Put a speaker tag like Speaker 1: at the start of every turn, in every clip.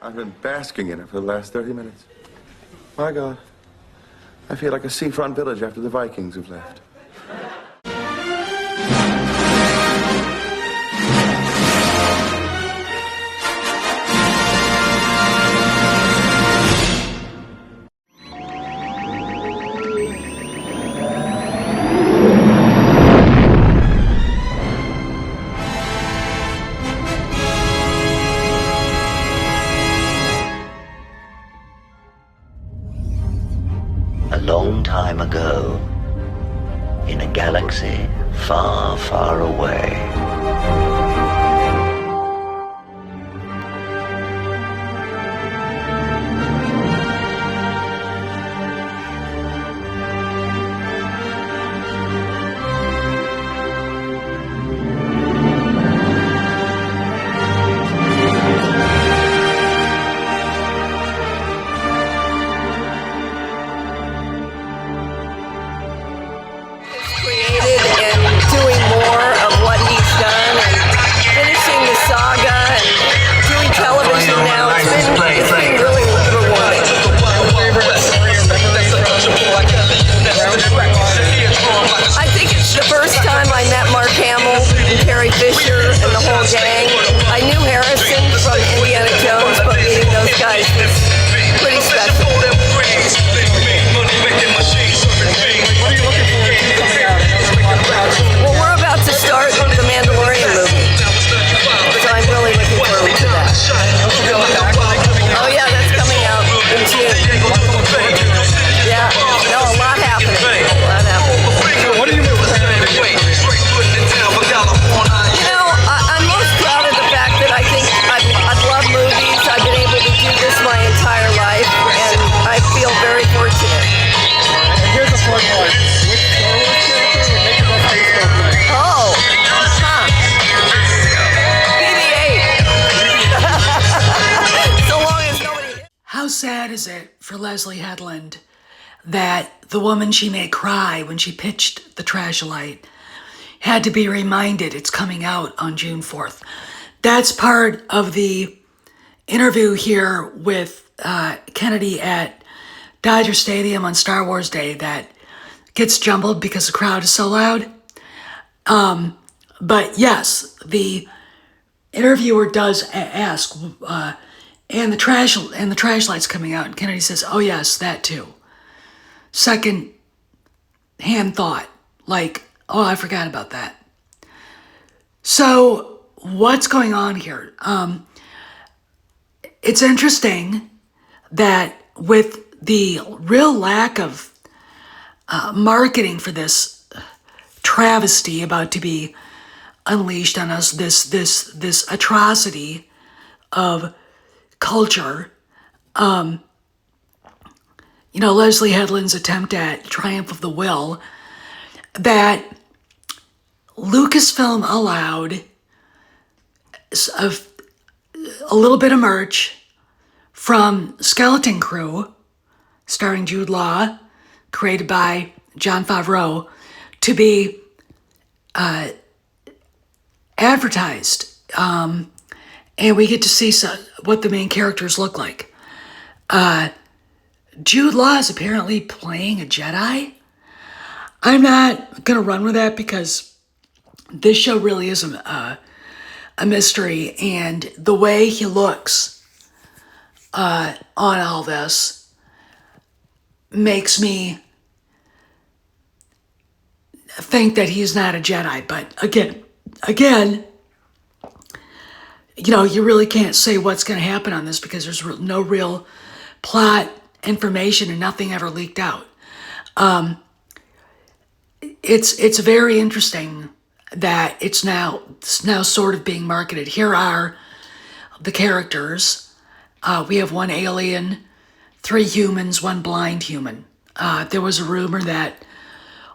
Speaker 1: I've been basking in it for the last 30 minutes. My God. I feel like a seafront village after the Vikings have left.
Speaker 2: A long time ago, in a galaxy far, far away.
Speaker 3: How sad is it for Leslie Headland that the woman she made cry when she pitched the Trasholyte had to be reminded it's coming out on June 4th. That's part of the interview here with Kennedy at Dodger Stadium on Star Wars Day that gets jumbled because the crowd is so loud. But yes, the interviewer does ask, and the Trasholyte's coming out, and Kennedy says, "Oh yes, that too." Second hand thought, like, "Oh, I forgot about that." So what's going on here? It's interesting that with the real lack of marketing for this travesty about to be unleashed on us, this atrocity of culture, Leslie Headland's attempt at Triumph of the Will, that Lucasfilm allowed a little bit of merch from Skeleton Crew, starring Jude Law, created by Jon Favreau, to be advertised. And we get to see what the main characters look like. Jude Law is apparently playing a Jedi. I'm not going to run with that because this show really is a mystery, and the way he looks on all this makes me think that he's not a Jedi. But again, you really can't say what's going to happen on this because there's no real plot information and nothing ever leaked out. It's very interesting that it's now sort of being marketed. Here are the characters. We have one alien, 3 humans, 1 blind human. There was a rumor that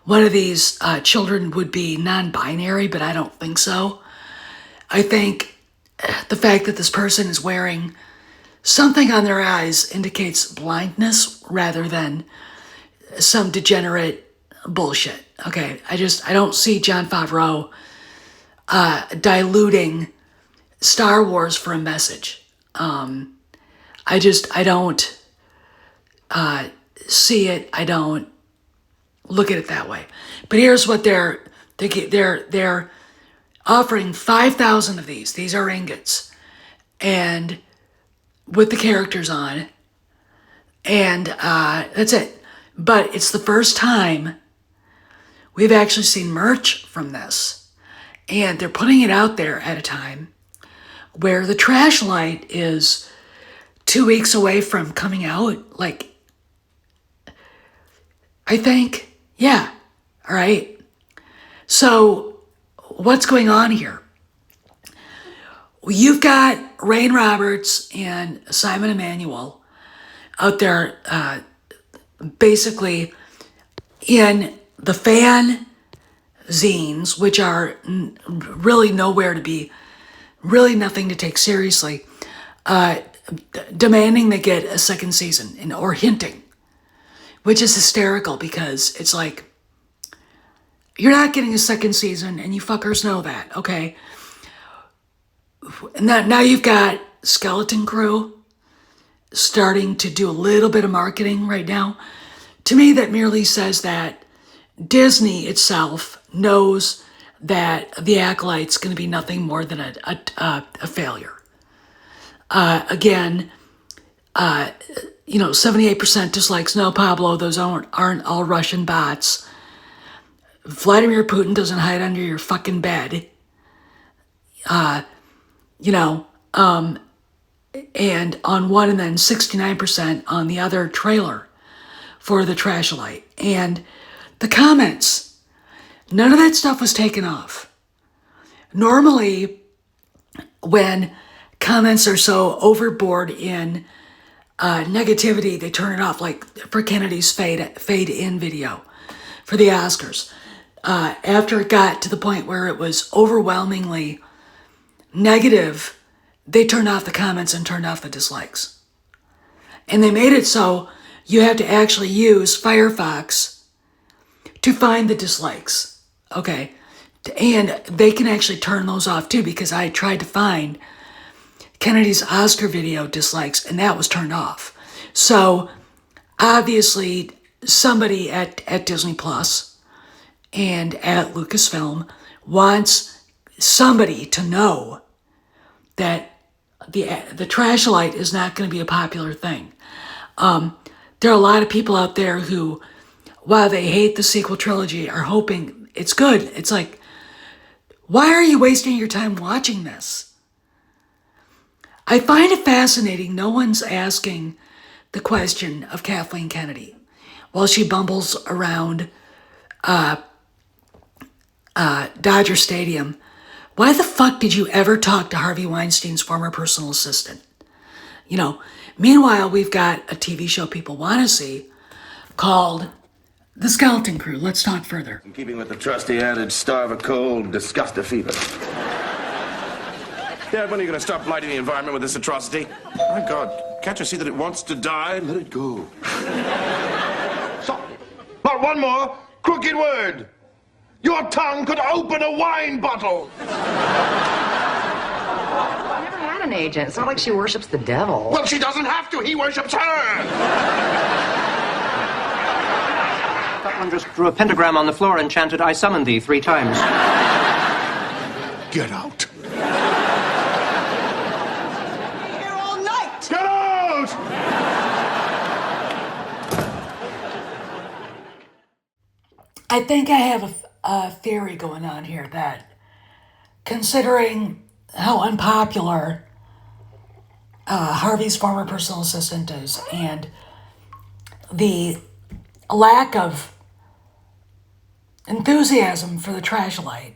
Speaker 3: one of these children would be non-binary, but I don't think so. I think the fact that this person is wearing something on their eyes indicates blindness rather than some degenerate bullshit. Okay, I don't see Jon Favreau diluting Star Wars for a message. I don't see it. I don't look at it that way. But here's what they're offering 5,000 of these. These are ingots, and with the characters on, and that's it. But it's the first time we've actually seen merch from this, and they're putting it out there at a time where the Trasholyte is 2 weeks away from coming out. Like, I think, yeah, all right. So what's going on here? You've got Rain Roberts and Simon Emanuel out there basically in the fan zines, which are really nowhere to be, really nothing to take seriously, demanding they get a second season or hinting, which is hysterical because it's like, you're not getting a second season and you fuckers know that, okay? And now you've got Skeleton Crew starting to do a little bit of marketing right now. To me, that merely says that Disney itself knows that The Acolyte's going to be nothing more than a failure. Again, 78% dislikes. No, Pablo, those aren't all Russian bots. Vladimir Putin doesn't hide under your fucking bed. And on one, and then 69% on the other trailer for the Trasholyte. And the comments, none of that stuff was taken off. Normally, when comments are so overboard in negativity, they turn it off, like for Kennedy's fade in video for the Oscars. After it got to the point where it was overwhelmingly negative, they turned off the comments and turned off the dislikes. And they made it so you have to actually use Firefox to find the dislikes, okay? And they can actually turn those off too, because I tried to find Kennedy's Oscar video dislikes and that was turned off. So obviously somebody at Disney Plus and at Lucasfilm wants somebody to know that the Trasholyte is not going to be a popular thing. There are a lot of people out there who, while they hate the sequel trilogy, are hoping it's good. It's like, why are you wasting your time watching this? I find it fascinating no one's asking the question of Kathleen Kennedy while she bumbles around Dodger Stadium. Why the fuck did you ever talk to Harvey Weinstein's former personal assistant? Meanwhile, we've got a TV show people want to see called The Skeleton Crew. Let's talk further.
Speaker 1: In keeping with the trusty adage, starve a cold, disgust a fever. Dad, when are you going to stop blighting the environment with this atrocity? My God, can't you see that it wants to die? Let it go.
Speaker 4: Stop. Not one more crooked word. Your tongue could open a wine bottle.
Speaker 5: Never had an agent. It's not like she worships the devil.
Speaker 4: Well, she doesn't have to. He worships her.
Speaker 6: That one just drew a pentagram on the floor and chanted, "I summoned thee" 3 times.
Speaker 4: Get out.
Speaker 7: Here all night.
Speaker 4: Get out!
Speaker 3: I think I have a theory going on here that, considering how unpopular Harvey's former personal assistant is and the lack of enthusiasm for the Trasholyte,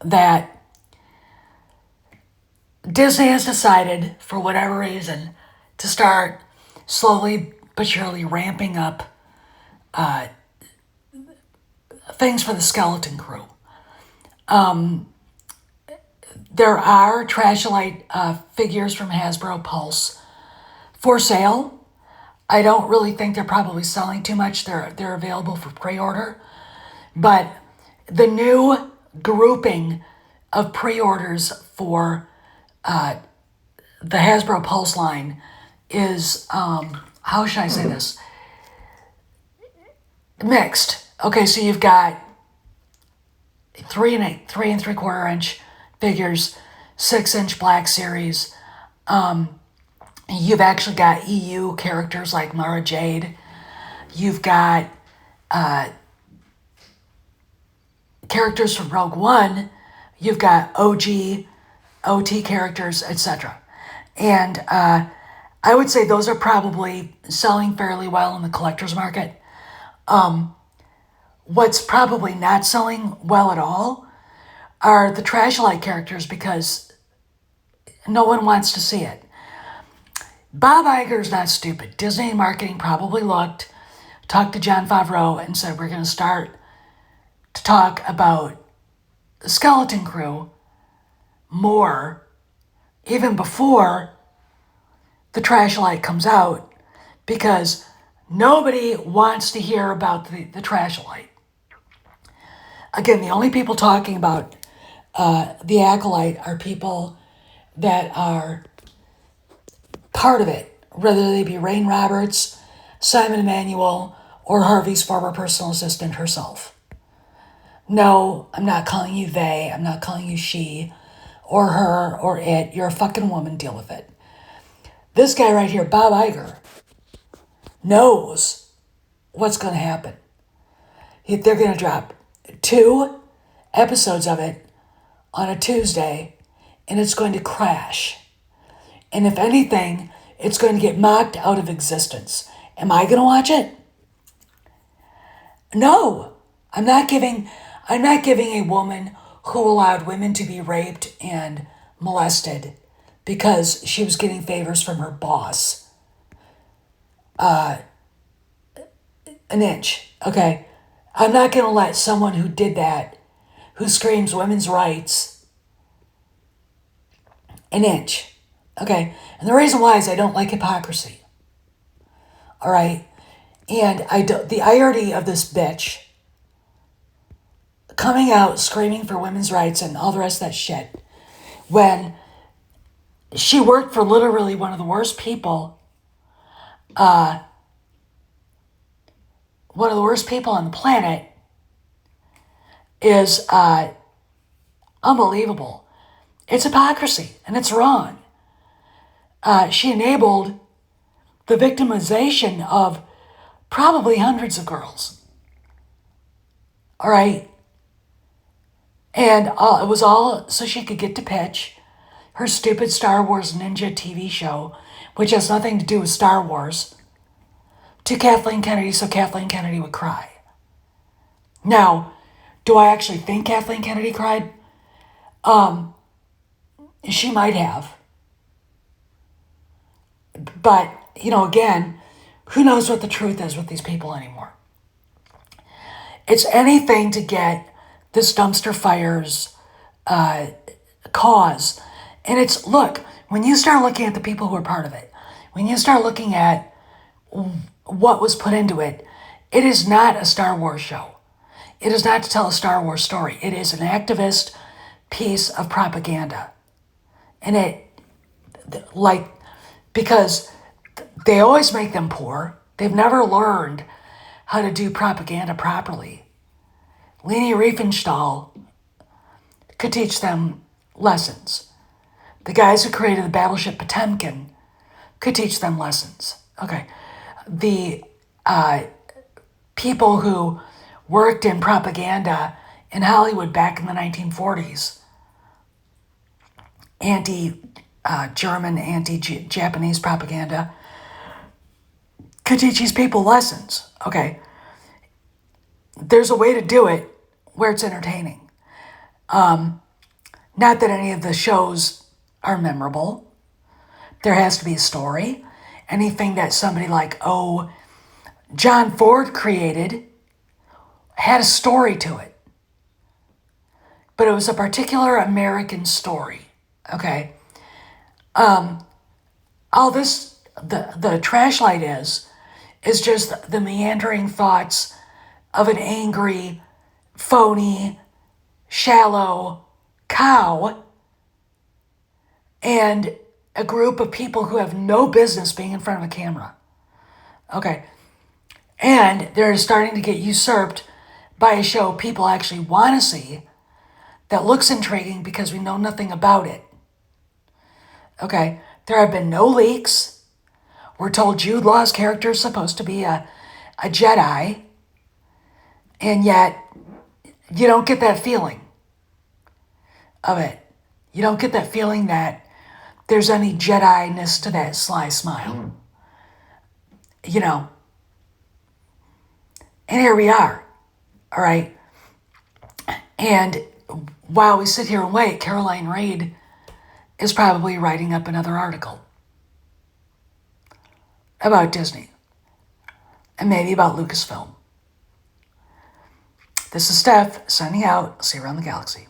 Speaker 3: that Disney has decided, for whatever reason, to start slowly but surely ramping up things for the Skeleton Crew. There are Trasholyte figures from Hasbro Pulse for sale. I don't really think they're probably selling too much. They're available for pre-order. But the new grouping of pre-orders for the Hasbro Pulse line is, how should I say this? Mixed. Okay, so you've got 3 and 3/4 inch figures, 6-inch Black Series. You've actually got EU characters like Mara Jade. You've got characters from Rogue One. You've got OG, OT characters, etc. And I would say those are probably selling fairly well in the collector's market. What's probably not selling well at all are the Trasholyte characters because no one wants to see it. Bob Iger's not stupid. Disney marketing probably talked to Jon Favreau and said, we're going to start to talk about the Skeleton Crew more even before the Trasholyte comes out because nobody wants to hear about the Trasholyte. Again, the only people talking about the Acolyte are people that are part of it, whether they be Rain Roberts, Simon Emanuel, or Harvey's former personal assistant herself. No, I'm not calling you they, I'm not calling you she, or her, or it. You're a fucking woman, deal with it. This guy right here, Bob Iger, knows what's going to happen. They're going to drop 2 episodes of it on a Tuesday, and it's going to crash. And if anything, it's going to get mocked out of existence. Am I going to watch it? No. I'm not giving a woman who allowed women to be raped and molested because she was getting favors from her boss an inch, okay? I'm not going to let someone who did that, who screams women's rights, an inch, okay? And the reason why is I don't like hypocrisy, all right? And the irony of this bitch coming out screaming for women's rights and all the rest of that shit when she worked for literally one of the worst people on the planet is unbelievable. It's hypocrisy, and it's wrong. She enabled the victimization of probably hundreds of girls. All right? And it was all so she could get to pitch her stupid Star Wars Ninja TV show, which has nothing to do with Star Wars, to Kathleen Kennedy so Kathleen Kennedy would cry. Now, do I actually think Kathleen Kennedy cried? She might have. But, again, who knows what the truth is with these people anymore? It's anything to get this dumpster fire's cause. And look, when you start looking at the people who are part of it, when you start looking at what was put into it, it is not a Star Wars show. It is not to tell a Star Wars story. It is an activist piece of propaganda. And because they always make them poor. They've never learned how to do propaganda properly. Leni Riefenstahl could teach them lessons. The guys who created the battleship Potemkin could teach them lessons. Okay. The people who worked in propaganda in Hollywood back in the 1940s, anti-German, anti-Japanese propaganda, could teach these people lessons. Okay. There's a way to do it where it's entertaining. Not that any of the shows are memorable. There has to be a story. Anything that somebody like, John Ford created had a story to it. But it was a particular American story. Okay. All this, the Trasholyte is just the meandering thoughts of an angry, phony, shallow cow. And a group of people who have no business being in front of a camera. Okay. And they're starting to get usurped by a show people actually want to see that looks intriguing because we know nothing about it. Okay. There have been no leaks. We're told Jude Law's character is supposed to be a Jedi. And yet, you don't get that feeling of it. You don't get that feeling that there's any Jedi-ness to that sly smile. You know. And here we are. All right. And while we sit here and wait, Caroline Reed is probably writing up another article about Disney and maybe about Lucasfilm. This is Steph signing out. See you around the galaxy.